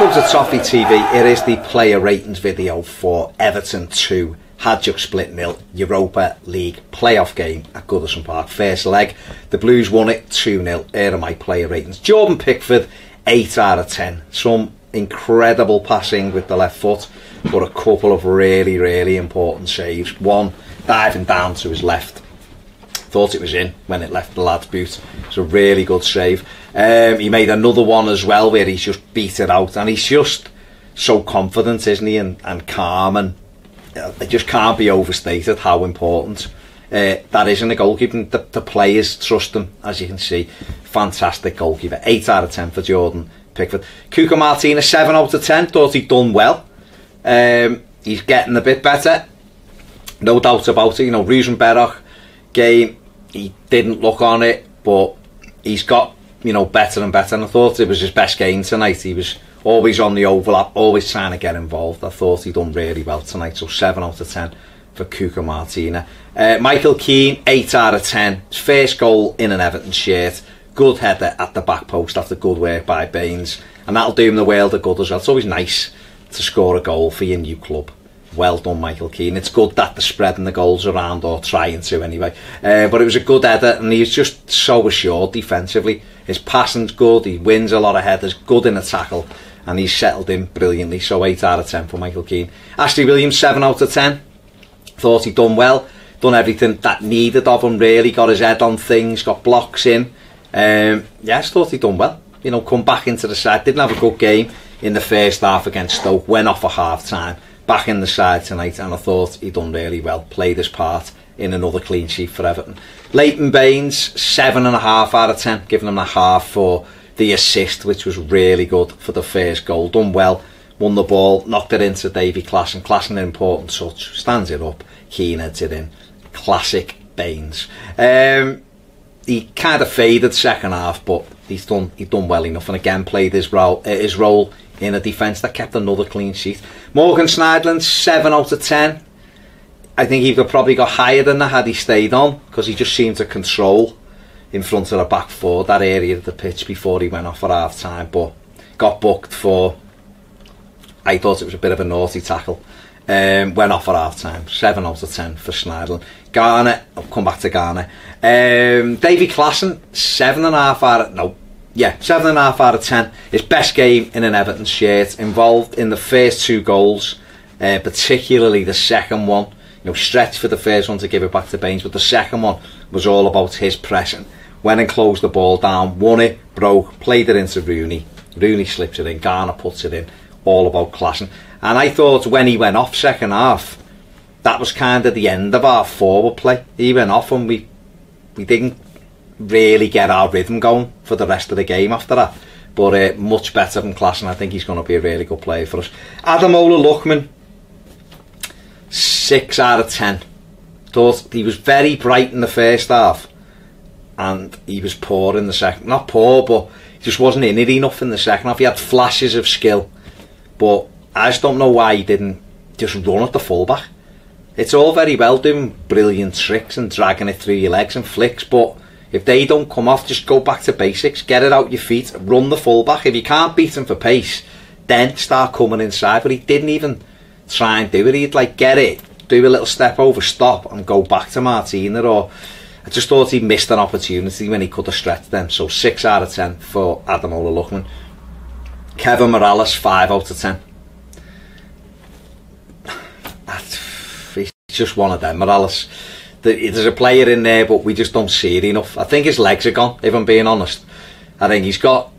Welcome to Toffee TV. It is the player ratings video for Everton 2, Hajduk split 0, Europa League playoff game at Goodison Park. First leg, the Blues won it 2-0. Here are my player ratings. Jordan Pickford, 8 out of 10. Some incredible passing with the left foot, but a couple of really important saves. One, diving down to his left. Thought it was in when it left the lad's boot. It's a really good save. He made another one as well where he's just beat it out, and he's just so confident, isn't he, and calm, and it just can't be overstated how important that is in the goalkeeping. The players trust him, as you can see. Fantastic goalkeeper. 8 out of 10 for Jordan Pickford. Cuco Martinez, 7 out of 10. Thought he'd done well. He's getting a bit better, no doubt about it. You know, Rosenberg game, he didn't look on it, but he's got, you know, better and better, and I thought it was his best game tonight. He was always on the overlap, always trying to get involved. I thought he'd done really well tonight, so 7 out of 10 for Cuco Martinez. Michael Keane, 8 out of 10. His first goal in an Everton shirt. Good header at the back post after good work by Baines, and that'll do him the world of good as well. It's always nice to score a goal for your new club. Well done, Michael Keane. It's good that they're spreading the goals around, or trying to anyway. But it was a good header, and he's just so assured defensively. His passing's good, he wins a lot of headers, good in a tackle, and he's settled in brilliantly. So 8 out of 10 for Michael Keane. Ashley Williams, 7 out of 10. Thought he'd done well, done everything that needed of him, really. Got his head on things, got blocks in. Yes, thought he'd done well. You know, come back into the side. Didn't have a good game in the first half against Stoke, went off at half time. Back in the side tonight, and I thought he'd done really well. Played his part in another clean sheet for Everton. Leighton Baines, 7.5 out of 10, giving him a half for the assist, which was really good for the first goal. Done well, won the ball, knocked it into Davy Klassen. Klassen, an important touch, stands it up, Keane heads it in. Classic Baines. He kind of faded second half, but he's done well enough, and again played his role in a defence that kept another clean sheet. Morgan Schneiderlin, 7 out of 10. I think he could probably got higher than that had he stayed on, because he just seemed to control in front of the back four, that area of the pitch, before he went off at half time, but got booked for, I thought it was a bit of a naughty tackle. Went off at half time. 7 out of 10 for Schneiderlin. Garner, I'll come back to Garner. Davy Klassen, 7.5 out of 10. His best game in an Everton shirt. Involved in the first 2 goals, particularly the second one. You know, stretched for the first one to give it back to Baines, but the second one was all about his pressing. Went and closed the ball down, won it, broke, played it into Rooney. Rooney slips it in, Garner puts it in. All about Klassen. And I thought when he went off second half, that was kind of the end of our forward play. He went off and we didn't really get our rhythm going for the rest of the game after that. But much better than Klassen. I think he's going to be a really good player for us. Ademola Lookman, 6 out of 10. Thought he was very bright in the first half, and he was poor in the second. Not poor, but he just wasn't in it enough in the second half. He had flashes of skill, but I just don't know why he didn't just run at the fullback. It's all very well doing brilliant tricks and dragging it through your legs and flicks, but if they don't come off, just go back to basics. Get it out your feet, run the fullback. If you can't beat him for pace, then start coming inside. But he didn't even try and do it. He'd like get it, do a little step over, stop, and go back to Martina. Or I just thought he missed an opportunity when he could have stretched them. So 6 out of 10 for Ademola Lookman. Kevin Morales, 5 out of 10. He's just one of them. Morales, there's a player in there, but we just don't see it enough. I think his legs are gone, if I'm being honest. I think he's got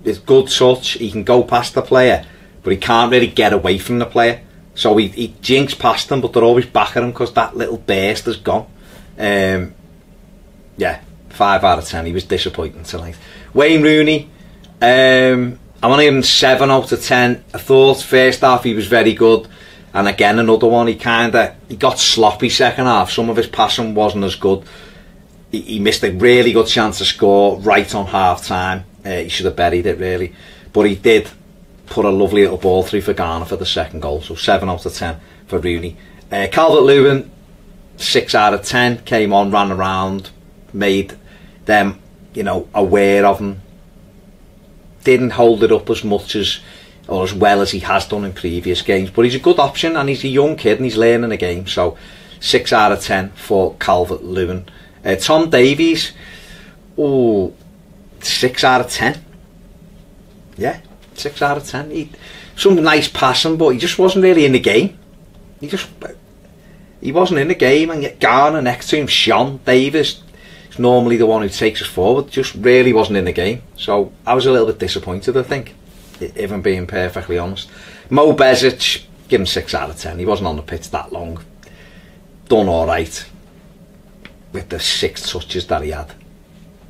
his good touch. He can go past the player, but he can't really get away from the player. So he jinks past them, but they're always back at him because that little burst has gone. Yeah, 5 out of 10. He was disappointing tonight. Wayne Rooney, I'm only giving 7 out of 10. I thought first half he was very good. And again, another one, he got sloppy second half. Some of his passing wasn't as good. He missed a really good chance to score right on half time. He should have buried it, really. But he did put a lovely little ball through for Garner for the second goal. So 7 out of 10 for Rooney. Calvert-Lewin, 6 out of 10. Came on, ran around, made them, you know, aware of him. Didn't hold it up as much as or as well as he has done in previous games. But he's a good option, and he's a young kid and he's learning the game. So 6 out of 10 for Calvert-Lewin. Tom Davies, 6 out of 10. Yeah, 6 out of 10. Some nice passing, but he just wasn't really in the game. He wasn't in the game, and yet Garner next to him, Sean Davis, is normally the one who takes us forward, just really wasn't in the game. So I was a little bit disappointed, I think, if I'm being perfectly honest. Mo Bezic, give him 6 out of 10. He wasn't on the pitch that long. Done alright with the 6 touches that he had,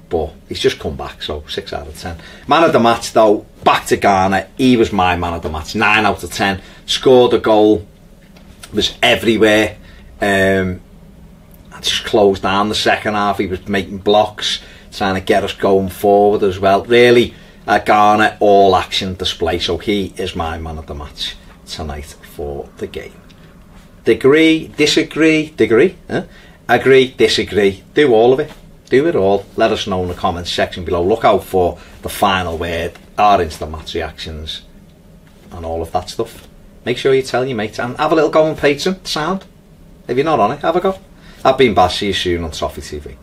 but he's just come back, so 6 out of 10. Man of the match though, back to Garner. He was my man of the match. 9 out of 10. Scored a goal, was everywhere. Just closed down the second half. He was making blocks, trying to get us going forward as well. Really a Garner all action display, so he is my man of the match tonight for the game. Agree, disagree, do all of it, do it all. Let us know in the comments section below. Look out for the final word, our instant match reactions and all of that stuff. Make sure you tell your mates, and have a little go on Patreon. Sound, if you're not on it, have a go. I've been Baz, see you soon on Toffee TV.